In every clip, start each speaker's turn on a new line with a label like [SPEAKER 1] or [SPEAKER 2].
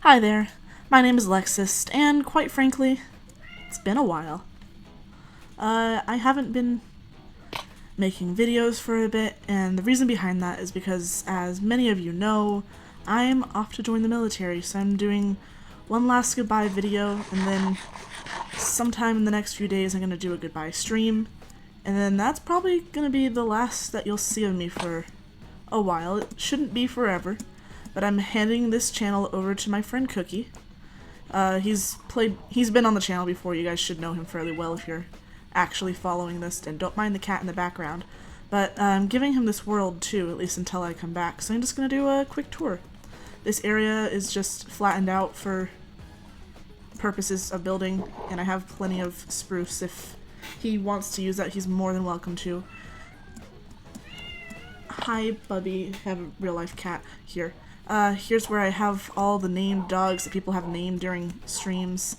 [SPEAKER 1] Hi there, my name is Lexist, and quite frankly, it's been a while. I haven't been making videos for a bit, and the reason behind that is because, as many of you know, I'm off to join the military, so I'm doing one last goodbye video, and then sometime in the next few days I'm going to do a goodbye stream, and then that's probably going to be the last that you'll see of me for a while. It shouldn't be forever. But I'm handing this channel over to my friend Cookie. He's been on the channel before. You guys should know him fairly well if you're actually following this, and don't mind the cat in the background. But I'm giving him this world too, at least until I come back. So I'm just gonna do a quick tour. This area is just flattened out for purposes of building, and I have plenty of spruce. If he wants to use that, he's more than welcome to. Hi, Bubby. I have a real-life cat here. Here's where I have all the named dogs that people have named during streams.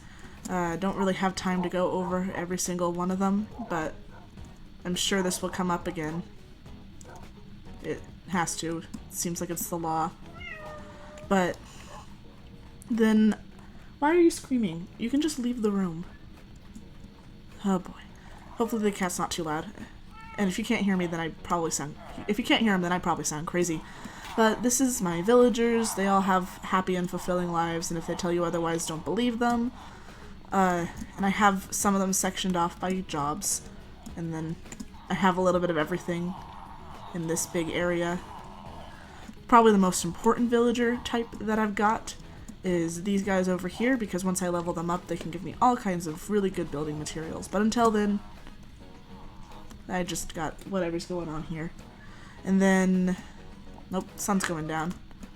[SPEAKER 1] Don't really have time to go over every single one of them, but I'm sure this will come up again. It has to. It seems like it's the law. But then, why are you screaming? You can just leave the room. Oh boy. Hopefully the cat's not too loud. And if you can't hear me, then I probably sound... If you can't hear him, then I probably sound crazy. But this is my villagers. They all have happy and fulfilling lives, and if they tell you otherwise, don't believe them. And I have some of them sectioned off by jobs. And then I have a little bit of everything in this big area. Probably the most important villager type that I've got is these guys over here, because once I level them up, they can give me all kinds of really good building materials. But until then, I just got whatever's going on here. And then... Nope, sun's going down.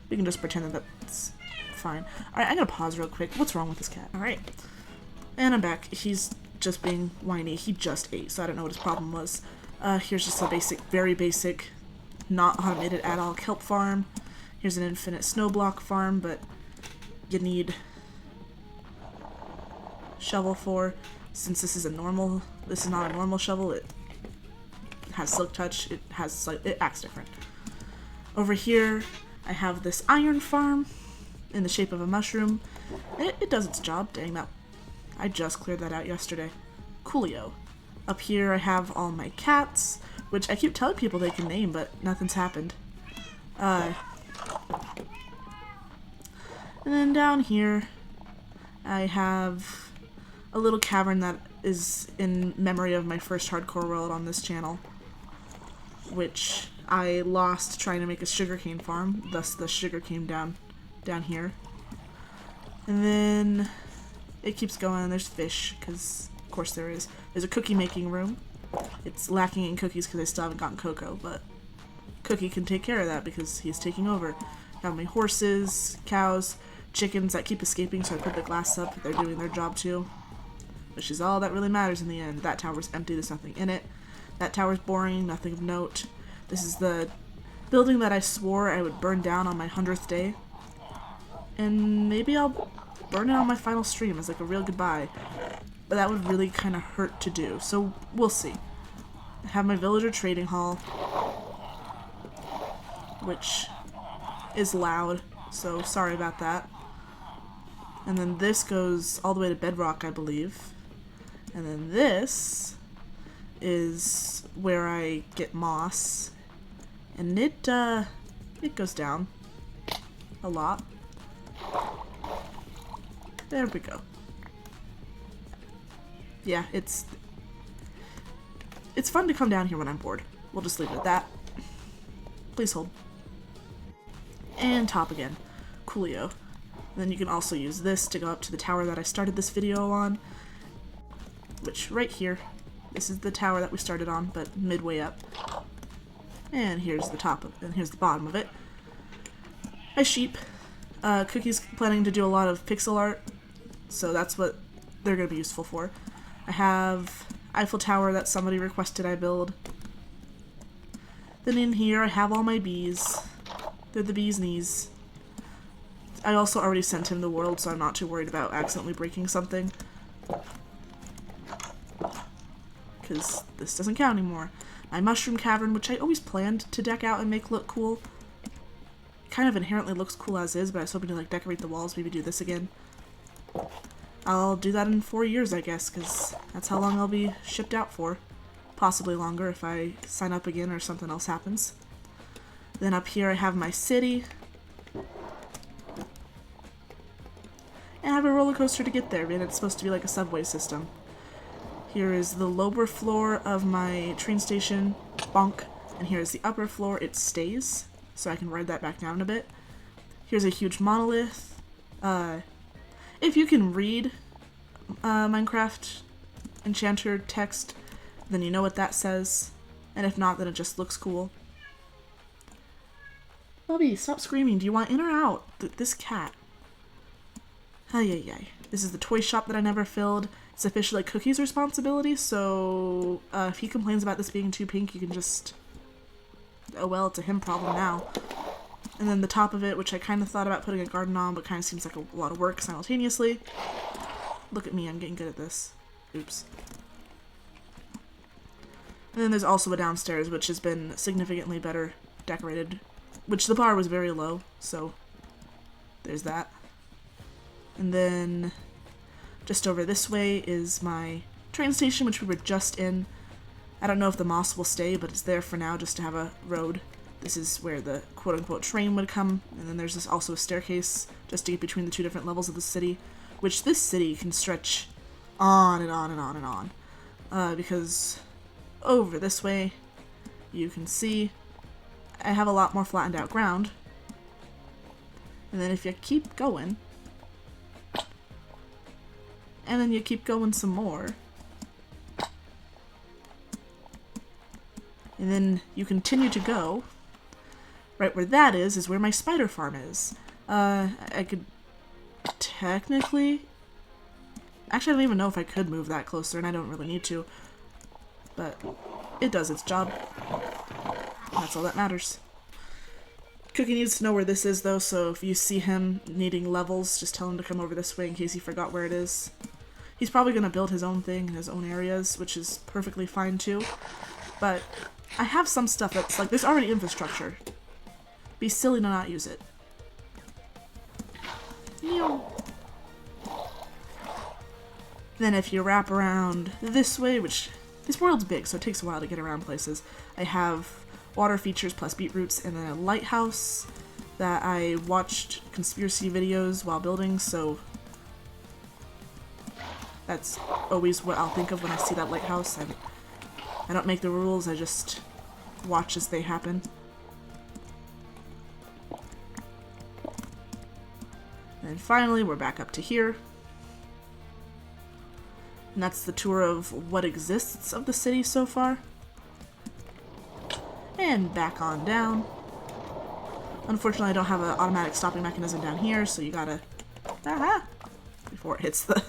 [SPEAKER 1] We can just pretend that that's fine. Alright, I'm gonna pause real quick. What's wrong with this cat? Alright. And I'm back. He's just being whiny. He just ate, so I don't know what his problem was. Here's just a basic, very basic, not automated at all kelp farm. Here's an infinite snow block farm, but you need shovel for. Since this is not a normal shovel, it has silk touch, it acts different. Over here, I have this iron farm in the shape of a mushroom. It does its job. Dang that. I just cleared that out yesterday. Coolio. Up here, I have all my cats, which I keep telling people they can name, but nothing's happened. And then down here, I have a little cavern that is in memory of my first hardcore world on this channel, which I lost trying to make a sugarcane farm, thus the sugar came down here. And then it keeps going, there's fish, because of course there is. There's a cookie making room. It's lacking in cookies because I still haven't gotten cocoa, but Cookie can take care of that because he's taking over. Got my horses, cows, chickens that keep escaping, so I put the glass up. They're doing their job too, which is all that really matters in the end. That tower's empty, there's nothing in it. That tower's boring, nothing of note. This is the building that I swore I would burn down on my 100th day. And maybe I'll burn it on my final stream as like a real goodbye. But that would really kind of hurt to do, so we'll see. I have my villager trading hall, which is loud, so sorry about that. And then this goes all the way to bedrock, I believe. And then this is where I get moss. And it goes down a lot. There we go. Yeah, it's fun to come down here when I'm bored. We'll just leave it at that. Please hold. And top again. Coolio. Then you can also use this to go up to the tower that I started this video on. Which, right here, this is the tower that we started on, but midway up. And here's the top and here's the bottom of it. My sheep. Cookie's planning to do a lot of pixel art, so that's what they're going to be useful for. I have Eiffel Tower that somebody requested I build. Then in here I have all my bees. They're the bee's knees. I also already sent him the world, so I'm not too worried about accidentally breaking something. Because this doesn't count anymore. My mushroom cavern, which I always planned to deck out and make look cool. kind of inherently looks cool as is, but I was hoping to like decorate the walls, maybe do this again. I'll do that in 4 years, I guess, because that's how long I'll be shipped out for. Possibly longer if I sign up again or something else happens. Then up here I have my city. And I have a roller coaster to get there, and it's supposed to be like a subway system. Here is the lower floor of my train station, bonk, and here is the upper floor, it stays, so I can ride that back down a bit. Here's a huge monolith. If you can read Minecraft Enchanter text, then you know what that says, and if not, then it just looks cool. Bubby, stop screaming. Do you want in or out? This cat. Ay, ay, ay. This is the toy shop that I never filled. It's officially Cookie's responsibility, so if he complains about this being too pink, you can just... Oh well, it's a him problem now. And then the top of it, which I kind of thought about putting a garden on, but kind of seems like a lot of work simultaneously. Look at me, I'm getting good at this. Oops. And then there's also a downstairs, which has been significantly better decorated, which the bar was very low, so there's that. And then just over this way is my train station, which we were just in. I don't know if the moss will stay, but it's there for now just to have a road. This is where the quote-unquote train would come, and then there's also a staircase just to get between the two different levels of the city, which this city can stretch on and on and on and on. Because over this way, you can see I have a lot more flattened out ground. And then if you keep going, and then you keep going some more, and then you continue to go, right where that is where my spider farm is. I could technically... Actually, I don't even know if I could move that closer, and I don't really need to. But it does its job. That's all that matters. Cookie needs to know where this is, though, so if you see him needing levels, just tell him to come over this way in case he forgot where it is. He's probably going to build his own thing in his own areas, which is perfectly fine, too. But I have some stuff that's like, there's already infrastructure. Be silly to not use it. Meow. Then if you wrap around this way, which this world's big, so it takes a while to get around places, I have water features plus beetroots and then a lighthouse that I watched conspiracy videos while building, so that's always what I'll think of when I see that lighthouse. I don't make the rules, I just watch as they happen. And then finally, we're back up to here. And that's the tour of what exists of the city so far. And back on down. Unfortunately, I don't have an automatic stopping mechanism down here, so you gotta... Aha! Before it hits the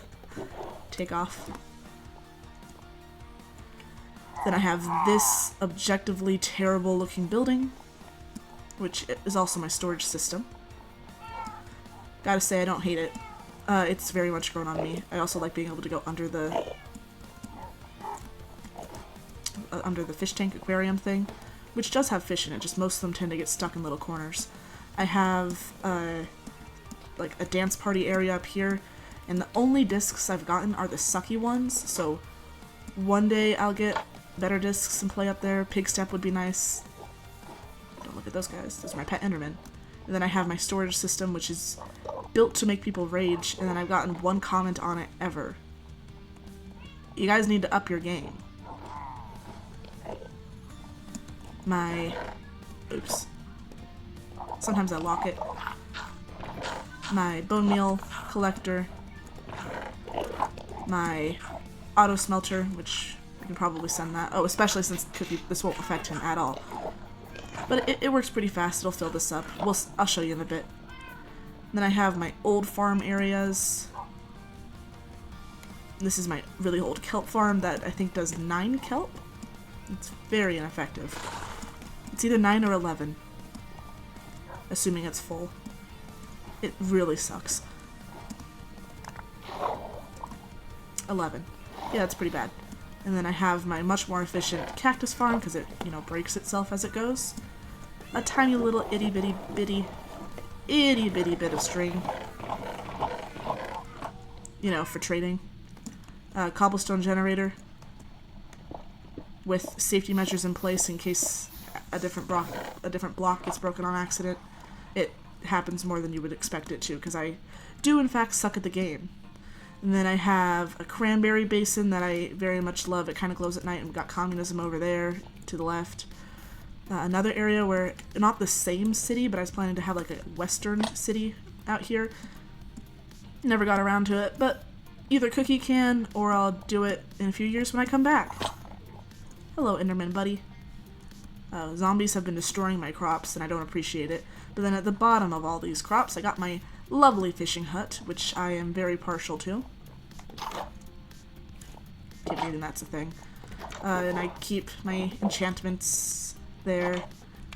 [SPEAKER 1] takeoff. Then I have this objectively terrible looking building, which is also my storage system. Gotta say, I don't hate it. It's very much grown on me. I also like being able to go under the fish tank aquarium thing, which does have fish in it, just most of them tend to get stuck in little corners. I have like a dance party area up here, and the only discs I've gotten are the sucky ones, so one day I'll get better discs and play up there. Pig Step would be nice. Don't look at those guys. Those are my pet Enderman. And then I have my storage system, which is built to make people rage, and then I've gotten one comment on it ever. You guys need to up your game. Oops. Sometimes I lock it. My bone meal collector. My auto smelter, which I can probably send that. Oh, especially since this won't affect him at all. But it works pretty fast. It'll fill this up. I'll show you in a bit. Then I have my old farm areas. This is my really old kelp farm that I think does 9 kelp. It's very ineffective. It's either 9 or 11. Assuming it's full. It really sucks. 11. Yeah, that's pretty bad. And then I have my much more efficient cactus farm because it, breaks itself as it goes. A tiny little itty bitty itty bitty bit of string. You know, for trading. Cobblestone generator with safety measures in place in case a different block gets broken on accident. It happens more than you would expect it to, because I do in fact suck at the game. And then I have a cranberry basin that I very much love. It kind of glows at night, and we've got communism over there to the left. Another area where, not the same city, but I was planning to have like a western city out here. Never got around to it, but either Cookie can, or I'll do it in a few years when I come back. Hello, Enderman buddy. Zombies have been destroying my crops, and I don't appreciate it. But then at the bottom of all these crops, I got my lovely fishing hut, which I am very partial to. Keep reading, that's a thing. And I keep my enchantments there.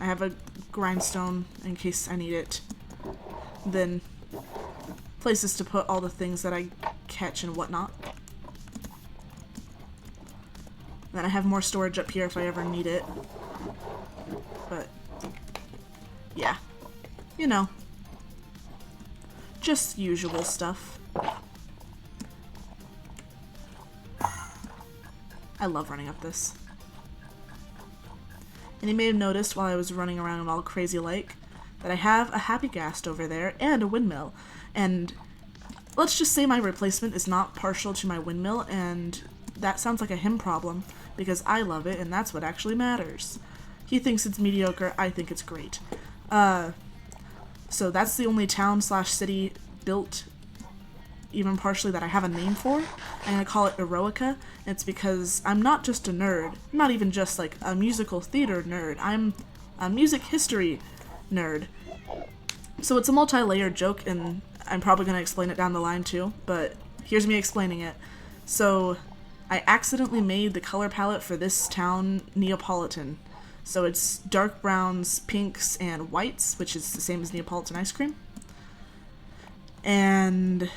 [SPEAKER 1] I have a grindstone in case I need it. Then places to put all the things that I catch and whatnot. Then I have more storage up here if I ever need it. But, yeah. You know. Just usual stuff. I love running up this. And you may have noticed while I was running around all crazy like that I have a happy ghast over there and a windmill. And let's just say my replacement is not partial to my windmill, and that sounds like a him problem, because I love it and that's what actually matters. He thinks it's mediocre, I think it's great. So that's the only town slash city built even partially that I have a name for. I'm gonna call it Eroica. It's because I'm not just a nerd. I'm not even just like a musical theater nerd. I'm a music history nerd. So it's a multi-layered joke, and I'm probably gonna explain it down the line too, but here's me explaining it. So I accidentally made the color palette for this town Neapolitan. So it's dark browns, pinks, and whites, which is the same as Neapolitan ice cream. And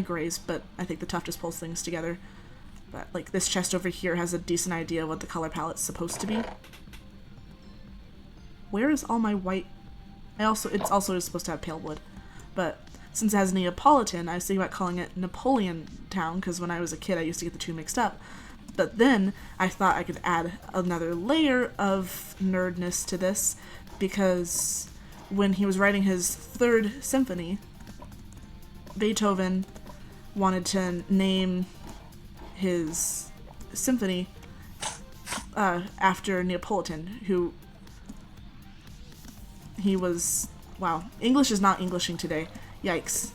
[SPEAKER 1] grays, but I think the tuft just pulls things together. But like this chest over here has a decent idea of what the color palette's supposed to be. Where is all my white? It's also supposed to have pale wood, but since it has Neapolitan, I was thinking about calling it Napoleon Town, because when I was a kid I used to get the two mixed up. But then I thought I could add another layer of nerdness to this, because when he was writing his third symphony, Beethoven wanted to name his symphony after Neapolitan, who he was... Wow, English is not Englishing today. Yikes.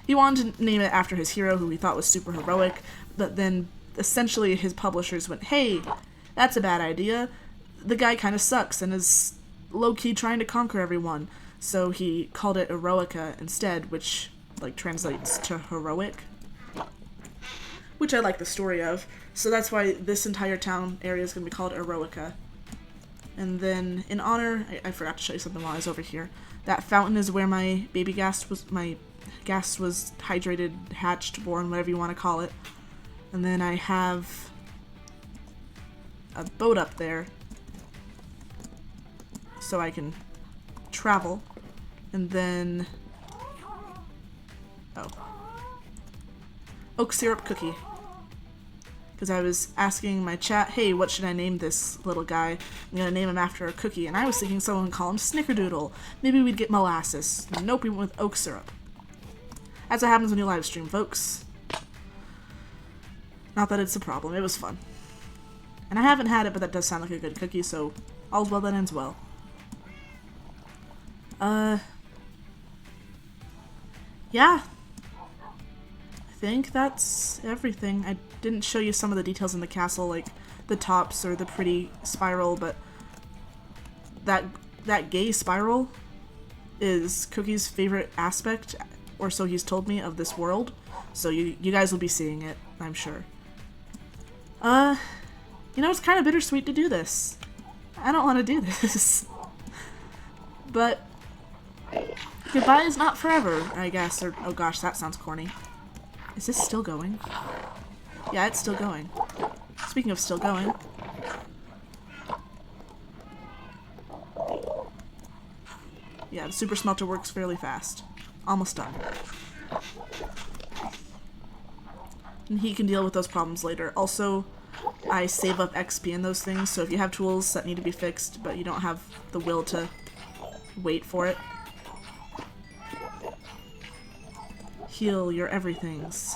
[SPEAKER 1] He wanted to name it after his hero, who he thought was super heroic, but then essentially his publishers went, hey, that's a bad idea. The guy kind of sucks and is low-key trying to conquer everyone. So he called it Eroica instead, which like translates to heroic, which I like the story of. So that's why this entire town area is going to be called Eroica. And then in honor, I forgot to show you something while I was over here. That fountain is where my baby ghast was, hydrated, hatched, born, whatever you want to call it. And then I have a boat up there so I can travel. And then oak syrup cookie. Because I was asking my chat, hey, what should I name this little guy? I'm gonna name him after a cookie, and I was thinking someone would call him Snickerdoodle. Maybe we'd get molasses. Nope, we went with oak syrup. As it happens when you live stream, folks. Not that it's a problem, it was fun. And I haven't had it, but that does sound like a good cookie, so all's well that ends well. Yeah. I think that's everything. I didn't show you some of the details in the castle, like the tops or the pretty spiral, but that gay spiral is Cookie's favorite aspect, or so he's told me, of this world. So you guys will be seeing it, I'm sure. You know, it's kind of bittersweet to do this. I don't want to do this. But goodbye is not forever, I guess. Or, oh gosh, that sounds corny. Is this still going? Yeah, it's still going. Speaking of still going. Yeah, the super smelter works fairly fast. Almost done. And he can deal with those problems later. Also, I save up XP in those things, so if you have tools that need to be fixed, but you don't have the will to wait for it, heal your everythings.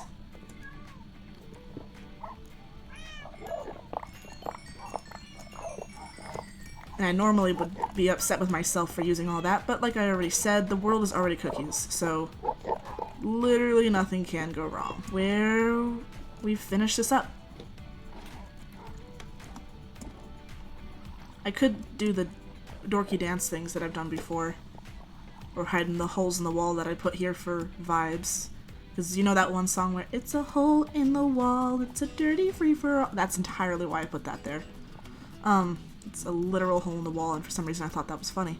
[SPEAKER 1] And I normally would be upset with myself for using all that, but like I already said, the world is already cookies, so literally nothing can go wrong. Where we've finished this up. I could do the dorky dance things that I've done before, or hide in the holes in the wall that I put here for vibes. Because you know that one song where it's a hole in the wall, it's a dirty free-for-all? That's entirely why I put that there. It's a literal hole in the wall, and for some reason I thought that was funny.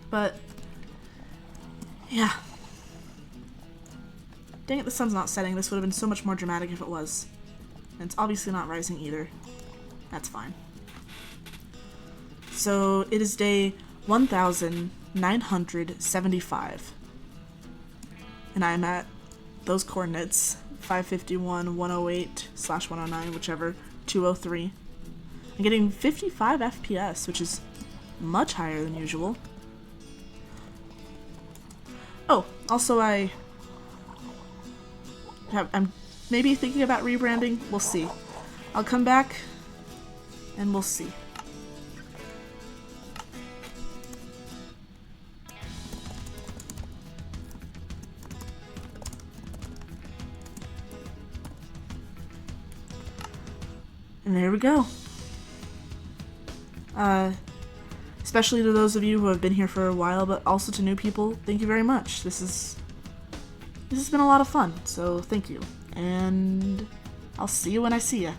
[SPEAKER 1] But, yeah. Dang it, the sun's not setting. This would have been so much more dramatic if it was. And it's obviously not rising either. That's fine. So, it is day 1975. And I'm at those coordinates, 551, 108/109, whichever, 203. I'm getting 55 FPS, which is much higher than usual. Oh, also I'm maybe thinking about rebranding. We'll see. I'll come back and we'll see. And there we go. Especially to those of you who have been here for a while, but also to new people, thank you very much. This has been a lot of fun, so thank you. And I'll see you when I see ya.